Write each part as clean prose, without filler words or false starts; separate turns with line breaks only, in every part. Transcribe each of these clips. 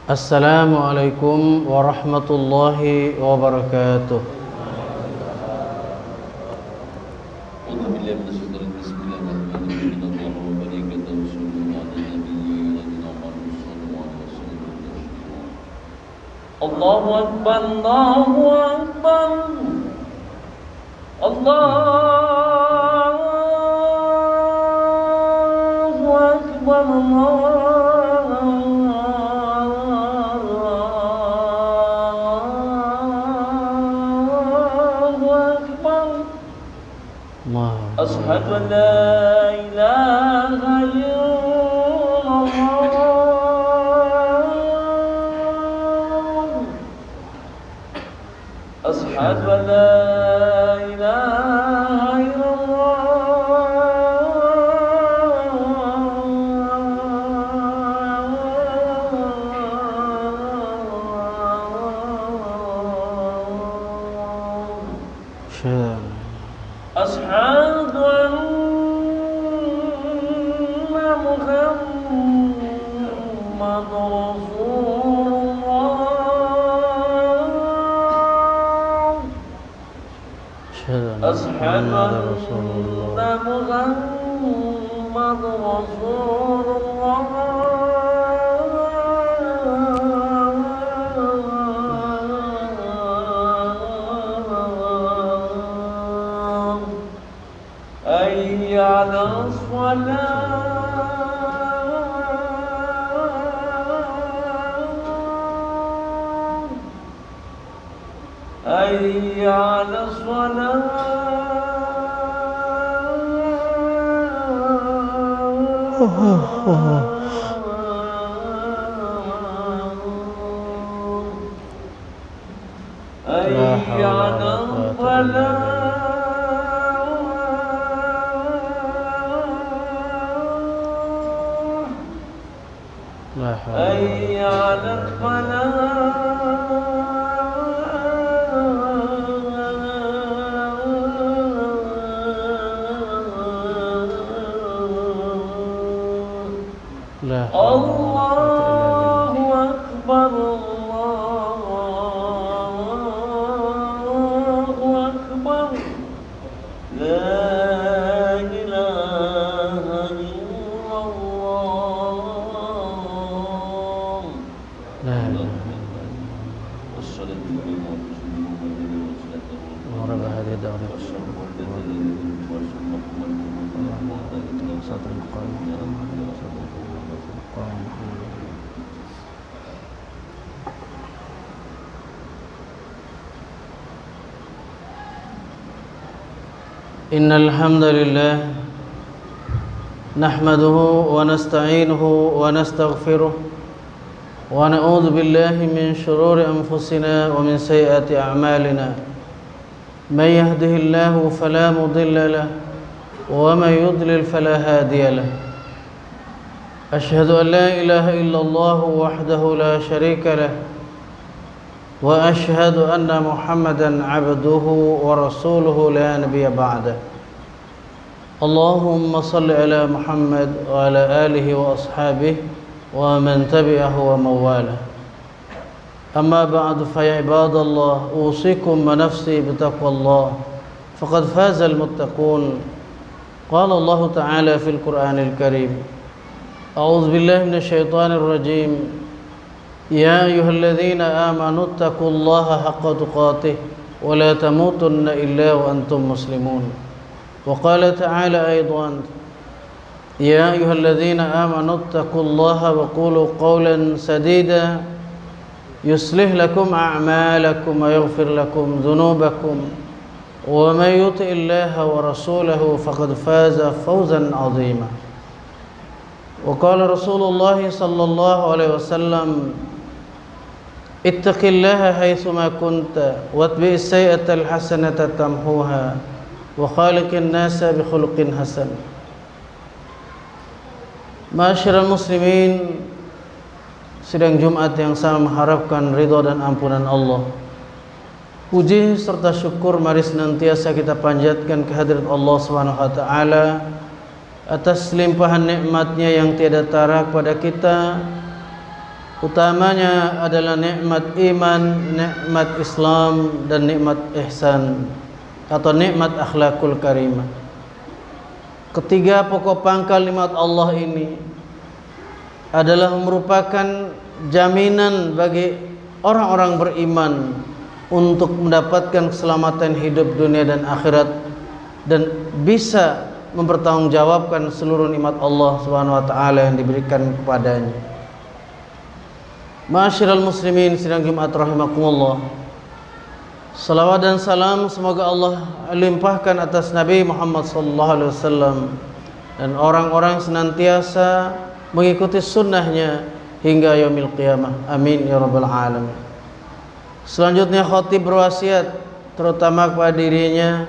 Assalamualaikum warahmatullahi wabarakatuh.
Allahu Akbar, Allahu Akbar, Allahu Akbar, Ashhadu an la ilaha illallah, Ashhadu an la ilaha illallah. Ashhadu anna Muhammadar Rasulullah. Ashhadu anna Muhammadar Rasulullah. حي على الصلاة، حي على الصلاة. حي على الفلاح. حي على الفلاح. الله أكبر، الله أكبر، لا إله إلا الله. لا إله ورب هذه الدار إن الحمد لله نحمده ونستعينه ونستغفره ونعوذ بالله من شرور أنفسنا ومن سيئات أعمالنا. من يهده الله فلا مضل له ومن يضلل فلا هادي له. أشهد أن لا إله إلا الله وحده لا شريك له، وأشهد أن محمدا عبده ورسوله لا نبي بعده. اللهم صل على محمد وعلى آله وأصحابه ومن تبعه ومن والاه. أما بعد فيا عباد الله، أوصيكم ونفسي بتقوى الله، فقد فاز المتقون. قال الله تعالى في القرآن الكريم: أعوذ بالله من الشيطان الرجيم. يا أيها الذين آمنوا اتقوا الله حق تقاته ولا تموتن إلا وأنتم مسلمون. وقال تعالى أيضا: يا أيها الذين آمنوا اتقوا الله وقولوا قولا سديدا يصلح لكم أعمالكم ويغفر لكم ذنوبكم ومن يطع الله ورسوله فقد فاز فوزا عظيما. وقال رسول الله صلى الله عليه وسلم: اتق الله حيثما كنت واتبع السيئة الحسنة تمحوها وخالق الناس بخلق حسن. Ma'asyiral muslimin, sidang Jumat yang saya mengharapkan ridha dan ampunan Allah. Puji serta syukur mari senantiasa kita panjatkan kehadirat Allah Subhanahu wa taala atas limpahan nikmatnya yang tiada tara kepada kita, Utamanya adalah nikmat iman, nikmat Islam, dan nikmat ihsan atau nikmat akhlakul karimah. Ketiga pokok pangkal nikmat Allah ini adalah merupakan jaminan bagi orang-orang beriman untuk mendapatkan keselamatan hidup dunia dan akhirat, dan bisa mempertanggungjawabkan seluruh nikmat Allah Subhanahu wa taala yang diberikan kepadanya. Ma'asyiral muslimin sidang Jumat rahimakumullah. Salawat dan salam semoga Allah limpahkan atas Nabi Muhammad sallallahu alaihi wasallam dan orang-orang senantiasa mengikuti sunnahnya hingga yaumil qiyamah. Amin ya rabbal alamin. Selanjutnya khatib berwasiat terutama kepada dirinya,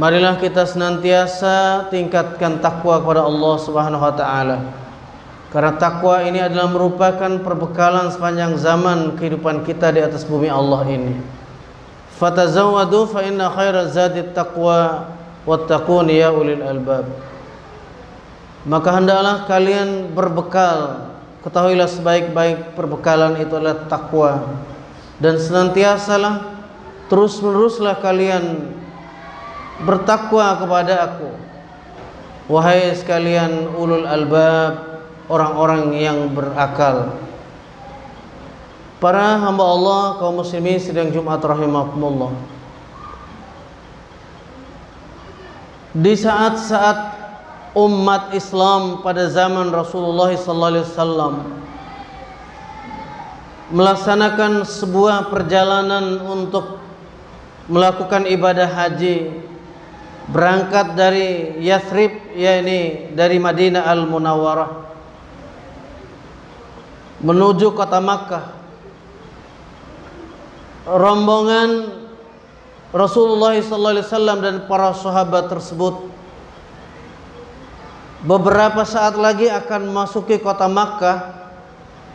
marilah kita senantiasa tingkatkan takwa kepada Allah Subhanahu wa taala. Karena takwa ini adalah merupakan perbekalan sepanjang zaman kehidupan kita di atas bumi Allah ini. Fatazawwadu fa inna khairaz zadit taqwa wattaqun ya ulil albab. Maka hendaklah kalian berbekal. Ketahuilah sebaik-baik perbekalan itu adalah takwa. Dan senantiasalah terus-meneruslah kalian bertakwa kepada aku, wahai sekalian ulul albab, orang-orang yang berakal. Para hamba Allah, kaum muslimin sidang Jumat rahimakumullah. Di saat-saat umat Islam pada zaman Rasulullah SAW melaksanakan sebuah perjalanan untuk melakukan ibadah haji, berangkat dari Yathrib, yakni dari Madinah Al-Munawwarah menuju kota Makkah. Rombongan Rasulullah SAW dan para sahabat tersebut beberapa saat lagi akan memasuki kota Makkah.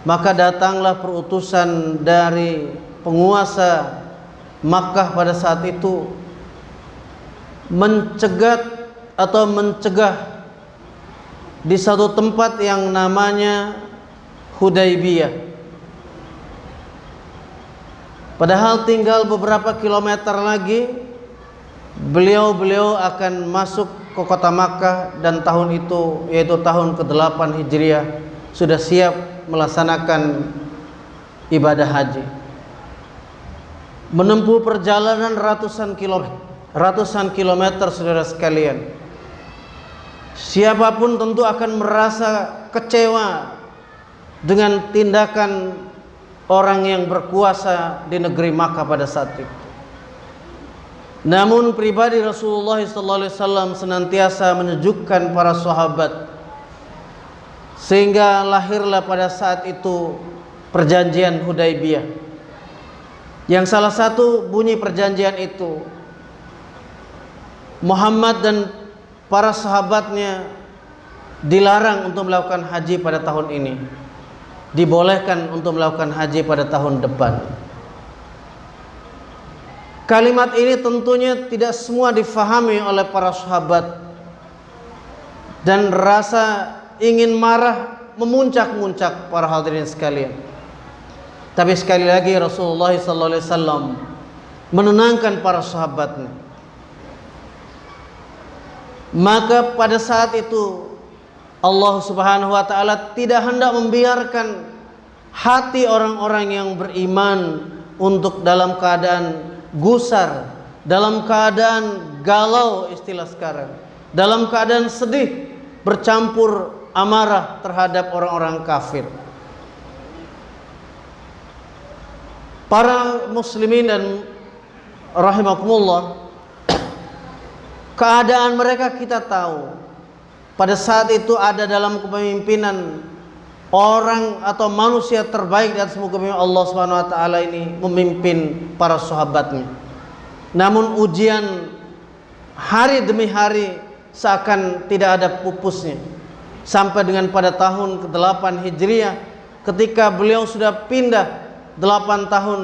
Maka datanglah perutusan dari penguasa Makkah pada saat itu mencegah di satu tempat yang namanya Hudaybiyah. Padahal tinggal beberapa kilometer lagi beliau akan masuk ke kota Makkah, dan tahun itu yaitu tahun ke-8 Hijriah sudah siap melaksanakan ibadah haji. Menempuh perjalanan ratusan kilometer saudara sekalian. Siapapun tentu akan merasa kecewa dengan tindakan orang yang berkuasa di negeri Makkah pada saat itu. Namun pribadi Rasulullah SAW senantiasa menyejukkan para sahabat, sehingga lahirlah pada saat itu perjanjian Hudaybiyah. Yang salah satu bunyi perjanjian itu, Muhammad dan para sahabatnya dilarang untuk melakukan haji pada tahun ini, dibolehkan untuk melakukan haji pada tahun depan. Kalimat ini tentunya tidak semua difahami oleh para sahabat, dan rasa ingin marah memuncak-muncak para hadirin sekalian. Tapi sekali lagi Rasulullah SAW menenangkan para sahabatnya. Maka pada saat itu Allah Subhanahu wa taala tidak hendak membiarkan hati orang-orang yang beriman untuk dalam keadaan gusar, dalam keadaan galau istilah sekarang, dalam keadaan sedih bercampur amarah terhadap orang-orang kafir. Para muslimin dan rahimakumullah, keadaan mereka kita tahu. Pada saat itu ada dalam kepemimpinan orang atau manusia terbaik dan semoga Allah Subhanahu wa taala ini memimpin para sahabatnya. Namun ujian hari demi hari seakan tidak ada pupusnya. Sampai dengan pada tahun ke-8 Hijriah, ketika beliau sudah pindah 8 tahun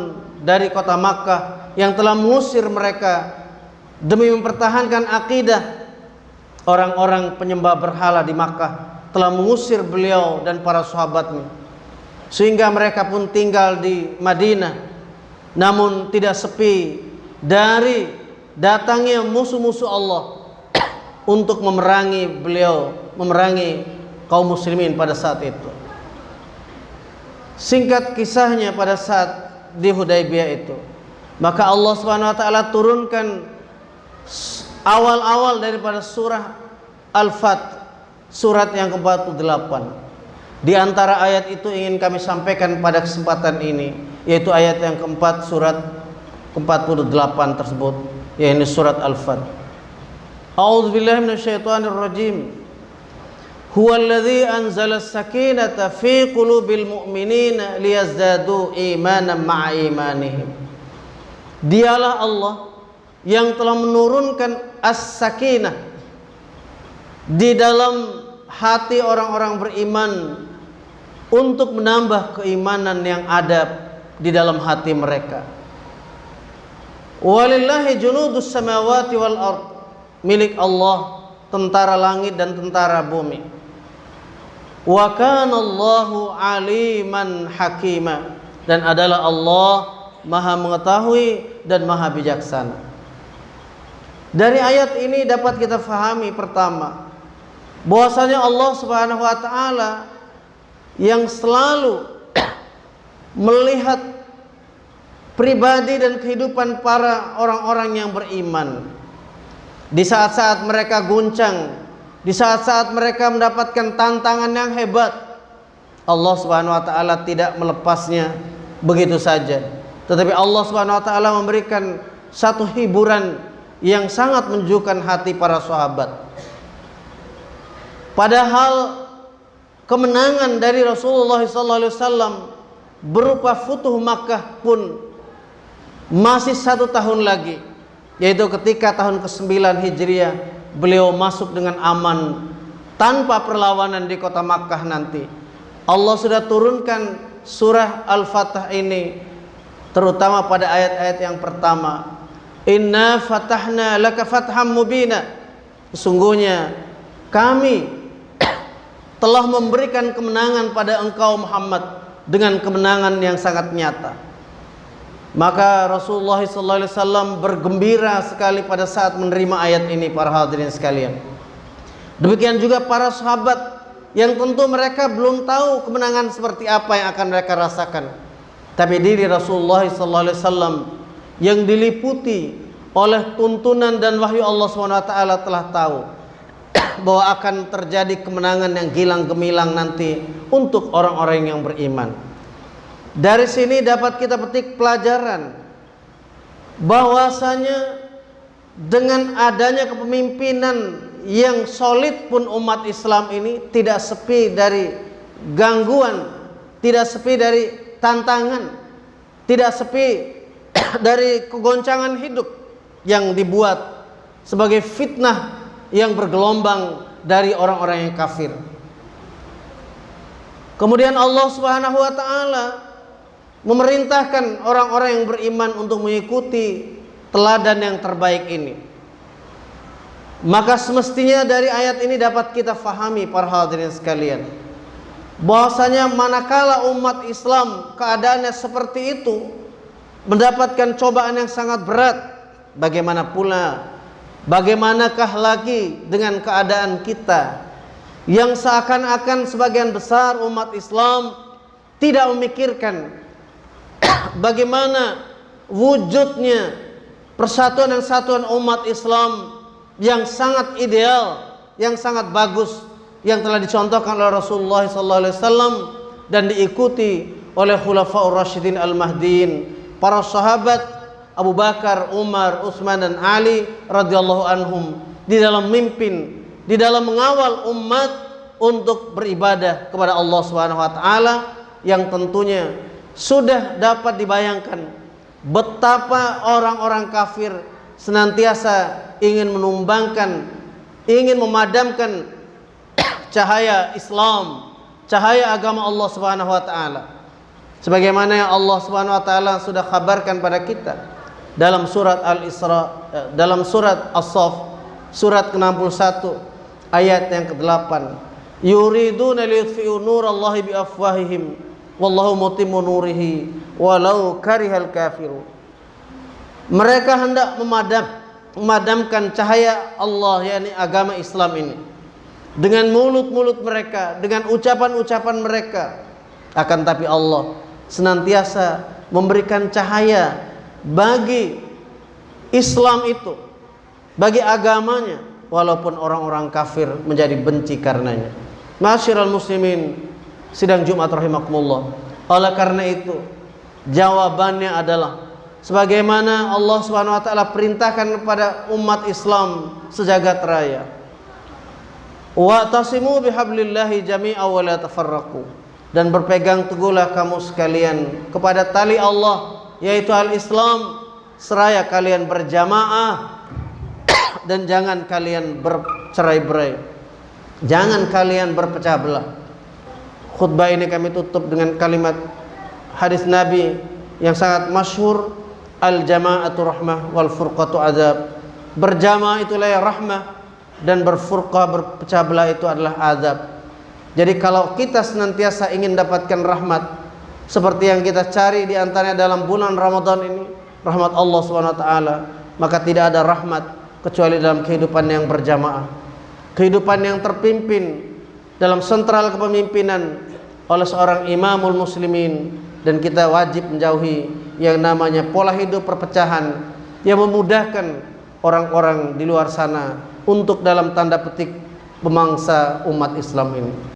dari kota Makkah yang telah mengusir mereka demi mempertahankan akidah orang-orang penyembah berhala di Makkah, telah mengusir beliau dan para sahabatnya. sehingga mereka pun tinggal di Madinah. Namun tidak sepi dari datangnya musuh-musuh Allah untuk memerangi beliau, memerangi kaum muslimin pada saat itu. Singkat kisahnya, pada saat di Hudaybiyah itu, maka Allah Subhanahu wa taala turunkan awal-awal daripada surah Al-Fath, surat yang ke-48. Di antara ayat itu ingin kami sampaikan pada kesempatan ini, yaitu ayat yang keempat surat ke-48 tersebut, yaitu surat Al-Fath. A'udzubillahi minasyaitonirrajim. Huwallazi anzala as-sakinata fi qulubil mu'minina liyazdadu imanan ma'a imanihim. Dialah Allah yang telah menurunkan as-sakinah di dalam hati orang-orang beriman untuk menambah keimanan yang ada di dalam hati mereka. Walillahi junudus samawati wal ard. Milik Allah tentara langit dan tentara bumi. Wa kana Allahu aliman hakima, dan adalah Allah Maha mengetahui dan Maha bijaksana. Dari ayat ini dapat kita fahami pertama, bahwasanya Allah Subhanahu wa taala yang selalu melihat pribadi dan kehidupan para orang-orang yang beriman. Di saat-saat mereka guncang, di saat-saat mereka mendapatkan tantangan yang hebat, Allah Subhanahu wa taala tidak melepasnya begitu saja. Tetapi Allah Subhanahu wa taala memberikan satu hiburan yang sangat menyejukkan hati para sahabat. Padahal kemenangan dari Rasulullah SAW berupa Futuh Makkah pun masih 1 tahun lagi, yaitu ketika tahun ke-9 Hijriah beliau masuk dengan aman tanpa perlawanan di kota Makkah nanti. Allah sudah turunkan surah Al-Fatah ini terutama pada ayat-ayat yang pertama. Inna fatahna laka fatham mubina. Sesungguhnya kami telah memberikan kemenangan pada engkau Muhammad dengan kemenangan yang sangat nyata. Maka Rasulullah SAW bergembira sekali pada saat menerima ayat ini, para hadirin sekalian. Demikian juga para sahabat yang tentu mereka belum tahu kemenangan seperti apa yang akan mereka rasakan. Tapi diri Rasulullah SAW yang diliputi oleh tuntunan dan wahyu Allah SWT telah tahu bahwa akan terjadi kemenangan yang gilang gemilang nanti untuk orang-orang yang beriman. Dari sini dapat kita petik pelajaran bahwasanya dengan adanya kepemimpinan yang solid pun umat Islam ini tidak sepi dari gangguan, tidak sepi dari tantangan, tidak sepi dari kegoncangan hidup yang dibuat sebagai fitnah yang bergelombang dari orang-orang yang kafir. Kemudian Allah Subhanahu wa taala memerintahkan orang-orang yang beriman untuk mengikuti teladan yang terbaik ini. Maka semestinya dari ayat ini dapat kita fahami, para hadirin sekalian, bahwasanya manakala umat Islam keadaannya seperti itu, mendapatkan cobaan yang sangat berat, bagaimanakah lagi dengan keadaan kita yang seakan-akan sebagian besar umat Islam tidak memikirkan bagaimana wujudnya persatuan dan satuan umat Islam yang sangat ideal, yang sangat bagus, yang telah dicontohkan oleh Rasulullah SAW dan diikuti oleh Khulafaur Rasyidin Al-Mahdiin, para sahabat Abu Bakar, Umar, Utsman dan Ali radhiyallahu anhum, di dalam memimpin, di dalam mengawal umat untuk beribadah kepada Allah Subhanahu wa taala, yang tentunya sudah dapat dibayangkan betapa orang-orang kafir senantiasa ingin menumbangkan, ingin memadamkan cahaya Islam, cahaya agama Allah Subhanahu wa taala. Sebagaimana yang Allah Subhanahu wa taala sudah kabarkan pada kita dalam surat Al-Isra, dalam surat As-Saff, surat ke-61 ayat yang ke-8. Yuriduna liyutfi'u nurallahi biafwahihim wallahu mutimmu nurihi walau karihal kafirun. Mereka hendak memadamkan cahaya Allah, yakni agama Islam ini, dengan mulut-mulut mereka, dengan ucapan-ucapan mereka. Akan tapi Allah senantiasa memberikan cahaya bagi Islam itu, bagi agamanya, walaupun orang-orang kafir menjadi benci karenanya. Ma'asyiral muslimin sidang Jumat rahimakumullah. Oleh karena itu, jawabannya adalah sebagaimana Allah Subhanahu wa taala perintahkan kepada umat Islam sejagat raya. Wa'tasimu bihablillahi jami'a wa la tafarraqu. Dan berpegang teguhlah kamu sekalian kepada tali Allah, yaitu al-Islam, seraya kalian berjamaah dan jangan kalian bercerai-berai. Jangan kalian berpecah belah. Khutbah ini kami tutup dengan kalimat hadis Nabi yang sangat masyhur, al-jama'atu rahmah wal furqatu azab. Berjamaah itulah rahmah dan berfurqah, berpecah belah itu adalah azab. Jadi kalau kita senantiasa ingin dapatkan rahmat seperti yang kita cari di antaranya dalam bulan Ramadan ini, rahmat Allah Subhanahu wa taala, maka tidak ada rahmat kecuali dalam kehidupan yang berjamaah, kehidupan yang terpimpin dalam sentral kepemimpinan oleh seorang imamul muslimin. Dan kita wajib menjauhi yang namanya pola hidup perpecahan yang memudahkan orang-orang di luar sana untuk dalam tanda petik memangsa umat Islam ini.